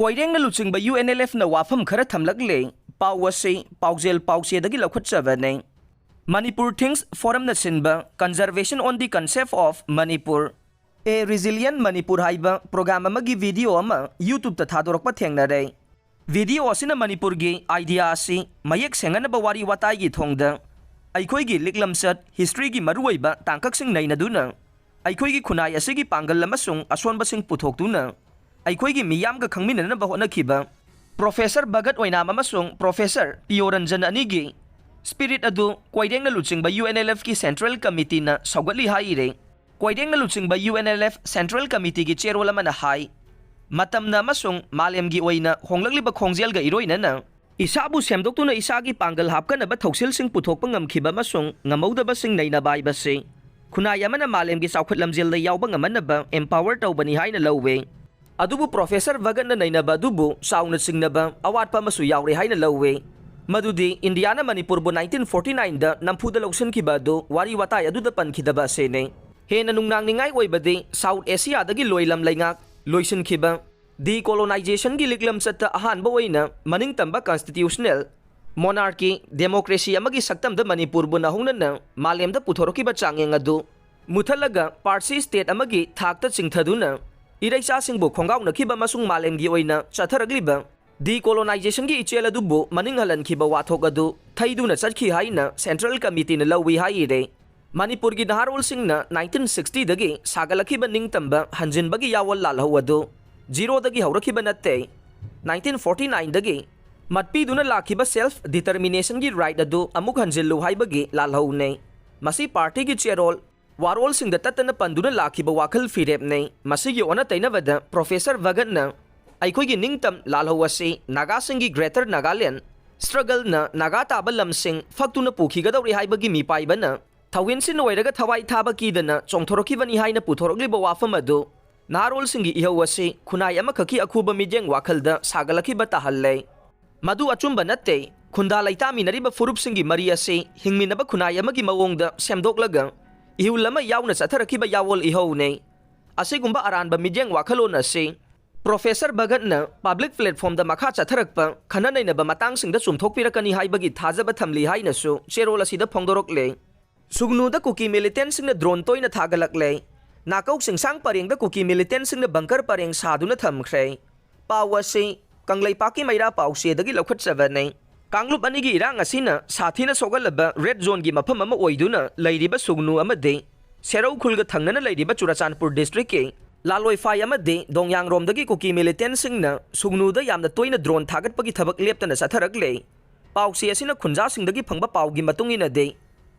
Koirengna Luchingba UNLF na Wapham Khara Thamlakli Pawasi Paujel Pausedagi Lokhutsavane Manipur Things Forum na Sinba Conservation on the Concept of Manipur A Resilient Manipur haiba program amagi video ama YouTube ta thadorokpa thengnare video asina Manipur gi idea asi mayek senganaba wari watai gi thongda Eikhoi gi liklamsat history gi maruiba tangkaksing nainaduna Eikhoi gi khunai asigi pangal lamasung asonba sing puthoktuna Eikhoi gi miyam ga khangminana ba honakhiba Professor Bagat Oinam amasung Professor Pioranjan anigi Spirit adu Koirengna Luchingba UNLF ki Central Committee na sawgatli haire Koirengna Luchingba UNLF Central Committee ki chairwala mana hai matamna amasung malem gi oina honglakliba khongjel ga iroina na isabu semdoktuna isagi pangal hapkana ba thoksil sing puthokpa ngamkhiba amasung ngamauda sing naina bai ba se khunai amana malem gi saukhat lamjel da yawba ngamana ba empower tawbani haina lawwe adubu Professor Vagan na naina ba dubu sauna singna ba awatpa masu yawre haina lawwe Madudi Indiana Manipur bo 1949 da nampuda lawsin ki ba do wari watai adu da pankida ba se ne Hena nungnang ningai oibadi South Asia dagi loilam laingak loisin khiba decolonization gi liklam chatta ahan ba oina maning tamba constitutional monarchy democracy amagi saktam da Manipur bu nahungna na malem da puthoroki ba changeng adu muthalaga parsi state amagi thakta chingthaduna iraisa singbu khongaw na khiba masung malem gi oina chatharagli ba decolonization gi ichel adu bu maning halan khiba wathok adu thaiduna chakhi haina Central Committee na lawi hai re Manipur gi naharol singna 1960 dagi sagalakhiba ningtamba hanjinbagi yawal lalhau adu zero dagi haurakhiba natte 1949 dagi matpiduna lakhiba self determination gi right adu amuk hanjillu haibagi lalhau ne masi party gi chairol warol singda tatana panduna lakhiba wakhal firep ne masi gi ona tainabada Professor Vagan na Eikhoi gi ningtam lalhau ase Naga singi Greater Nagaland struggle na Naga tabalam sing faktuna pukhigadawri haibagi mi paibana Thawinsin oiraga thawai thaba kidana chongthorokibani haina puthorogliba wafam adu narol singi ihawase khunai amakhaki akhuba mijeng wakhalda sagalakiba tahalle madu achumba natte khunda laitami nariba furup singi mari ase hingminaba khunai amagi mawongda semdoklaga ihulama yauna chatharakiba yawol ihawne asigumba aranba mijeng wakhalon ase Professor Bagat na public platform da makha chatharakpa khananainaba matang singda chumthokpirakani haibagi thajaba thamli haina su cherol asida phongdorokle Sugnu da Kuki Militantsingna drone toina thagalakle Nakou Chingsang Parengda Kuki Militantsingna bunker Pareng Saduna Thamkhre Pawasi Kanglai Paki Maira Pause dagi lokhutsavane Kanglup anigi irang asina sathina sogalaba red zone gi mafam ama oiduna Leiriba Sugnu amade Serau khulga thangnana Leiriba Churachandpur district ke Laloi Fai amade Dongyang rom dagi Kuki Militantsingna Sugnu da yamna toina drone thagatpagi thabak leptana satharakle Pause asina khunja singdagi phangba pawgi matungina de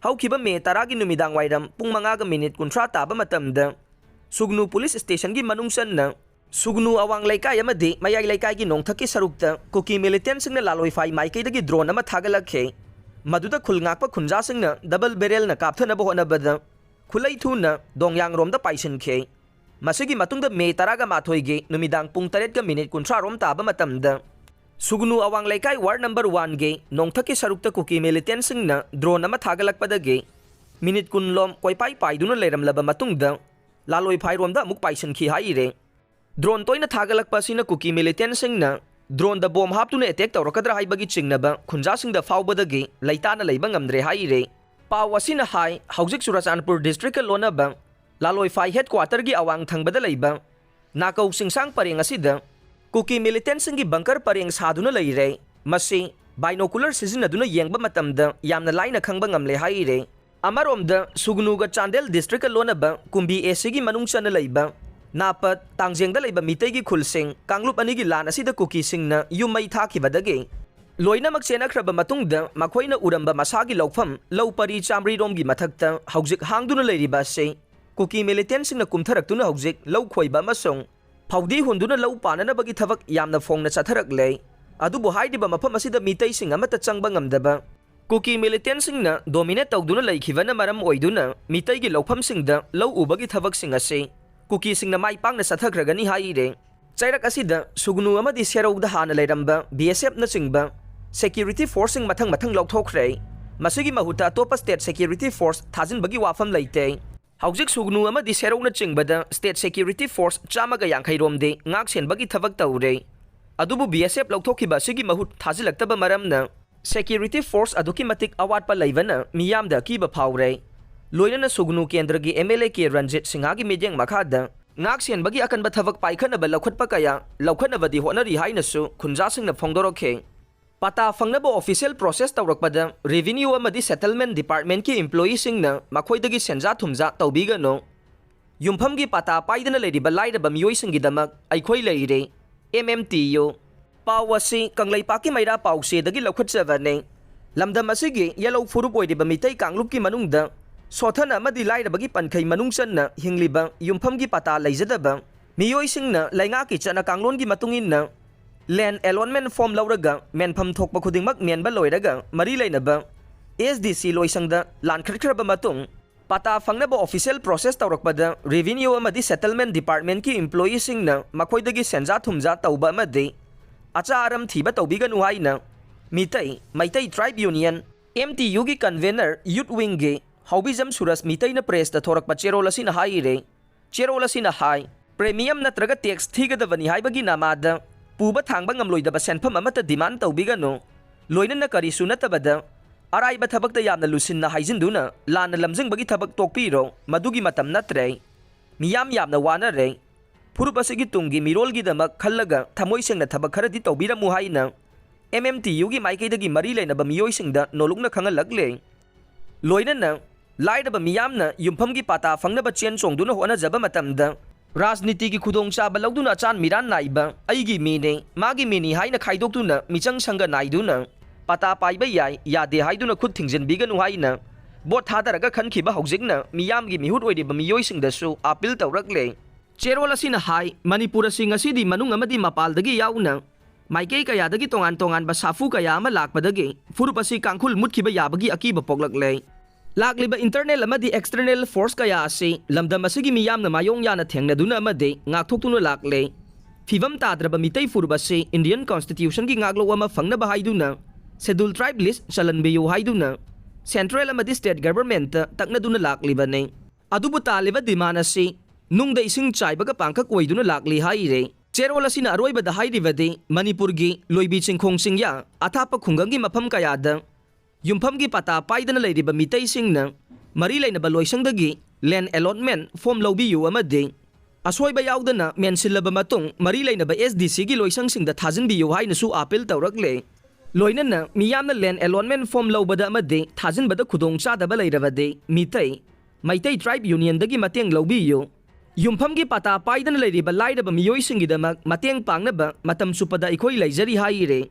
Haukiba me taragi numidang wairam pung mangaga minute kuntra taba matamda Sugnu police station gi manungsan na Sugnu awang laikai amadi mayai laikai gi nongthaki sarukta Kuki Militantsingna laloi fai maikai dagi drone ama thagalakhe maduda khulngakpa khunja singna double barrel na kapthana ba honabada khulai thuna dongyang romda paisin-khe masigi matungda me taraga mathoi gi numidang pung 8 ga minute kuntra rom taba matamda Sugnu awang laikai ward number 1 ge nongthaki sarukta Kuki Militantsingna drone ama thagalakpadagi minute kunlom koipai paiduna leiramlaba matungda laloi phairomda amuk paisankhi haire drone toina thagalakpa sina Kuki Militantsingna drone da bomb haptuna attack tawrakadra haibagi chingnaba khunjasingda faubadagi laitana leiba ngamdre haire pawasina hai haujik Churachandpur district ka lonaba laloi phai headquarter gi awang thangbada leiba Nakou Chingsang Pareng asida Kuki Militantsinggi bunker Pareng Saduna leire masi binocular sizinaduna yengba matamda yamna laina khangba ngamle haire amaromda Sugnuga Chandel district lonaba kumbi esigi manungchana leiba napat tangjengda leiba mitegi khulsing kanglup anigi lan asida Kuki singna yumai thakibadage loinamak chenakhraba matungda makhoina uramba masagi lawfam lawpari chamri romgi mathakta haujik hangduna leiriba se Kuki Militantsingna kumtharaktuna haujik lawkhoiba masong Paudi hunduna lau panana bagi thavak yamna phongna chatharakle adubu haidiba mafam asida mitai sing amata changba ngamdaba Kuki Militantsingna dominate tawduna leikhibana maram oiduna mitai gi lawpham singda lau ubagi thavak sing ase Kuki singna mai pangna chathakragani haire chairak asida Sugnu amadi serauda hana leiramba BSF na chingba security force sing mathang lawthokre masigi mahuta topa state security force thajin bagi wafam leite Haujik Sugnu amadi serau na chingbada state security force chamaga yankhai romde ngak senbagi thabak taure Adubu BSF lauthokhiba asigi mahut thajilaktaba maramna security force aduki matik awatpa leibana miyamda kiba phawre. Loinana Sugnu Kendragi MLA K Ranjit Singhagi midyang makhada ngak sianbagi akanba thabak paikhanaba laukhatpa kaya laukhanabadi honari hainasu khunjasingna phongdorokhe. Patta fangnaba official process tawrakpada revenue amadi settlement department ki employeesingna makhoidagi senja thumja tawbigano. Yumphamgi Patta Paidana Leiriba Lairaba Meeoisingidamak Eikhoi Leiri MMTU Pawasi Kangleipaki Maira Pause dagi laukhatjabane. Lamdam asigi yellow furup oidiba mitay kanglupki manungda Sothana amadi Lairabagi pankhai manungsanna hingliba Yumphamgi Patta leijadaba Meeoisingna laingaki chana kanglongi matungin land allotment form lauraga menpham thokpa khudingmak menba loiraga mari leinaba SDC loisangda lan kharkhraba matung Patta fangnaba official process tawrakpada revenue amadi settlement department ki employeesingna makhoidagi senja thumja tawba amadi acha aram thiba tawbiganu haina Maitai Tribe Union MTU gi convener youth wing gi Haubizam Suras Mitai na press da thorakpa cherolasi na haire cherolasi na hai premium natraga tax thigadabani haibagi namada puba thangba ngamloidaba senpham amata demand tawbigano loina na kari sunatabada araiba thabakta yamna lusinna haijinduna lana lamjingbagi thabak tokpiro madugi matam natre miyam yamna wanare purupasigi tungi mirolgi damak khallaga thamoisengna thabak kharadi tawbiramu haina MMTU gi maikaidagi mari leinaba Meeoisingda nolukna khangalakle loina Lairaba miyamna Yumphamgi Patta fangnaba chen chongduna honajaba matamda Rajniti ki khudongchaba lauduna chan miran naiba aigi mine magi mini haina khaidoktuna michang sanga naiduna Patta paiba yai yade haiduna khud thingjinbiganu haina bot thadaraga khankhiba hogjikna miyamgi mihut oidiba Meeoisingdasu appeal tawrakle cherol asina hai Manipur asing asidi manung amadi mapaldagi yauna maikei kayadagi tongan ba safu kaya ama lakpadagi furupasi kangkhul mutkhiba yabagi akiba poklakle Lakliba internal amadi external force kaya asi lamdam asigi miyamna mayong yana thengnaduna amadi ngakthoktuno lakle Fibam tadraba mitay furubasi Indian Constitution ki ngaglo ama fangnaba haiduna scheduled tribe list chalanbiyo haiduna central amadi state government taknaduna lakliba ne adubu taliba demand asi nungda ising chaibaga pangkak oiduna lakli haire cherol asina aroibada hairibadi Manipurgi loibi chingkhong singya athapa khungangi mafam kayada Yumphamgi Patta Paidana Leiriba Meeoisingna mari leinaba loisangdagi land allotment form lawbiyu amadi asoiba yaudana mensilaba matung mari leinaba SDC gi loisangsingda thajinbiyu hainasu appeal tawrakle loinana miyamna land allotment form lawbada amadi thajinbada khudongchadaba leirabadi Maitai Tribe Union dagi mateng lawbiyu Yumphamgi Patta Paidana Leiriba Lairaba Meeoisingidamak mateng pangnaba matam supada Eikhoi leijari haire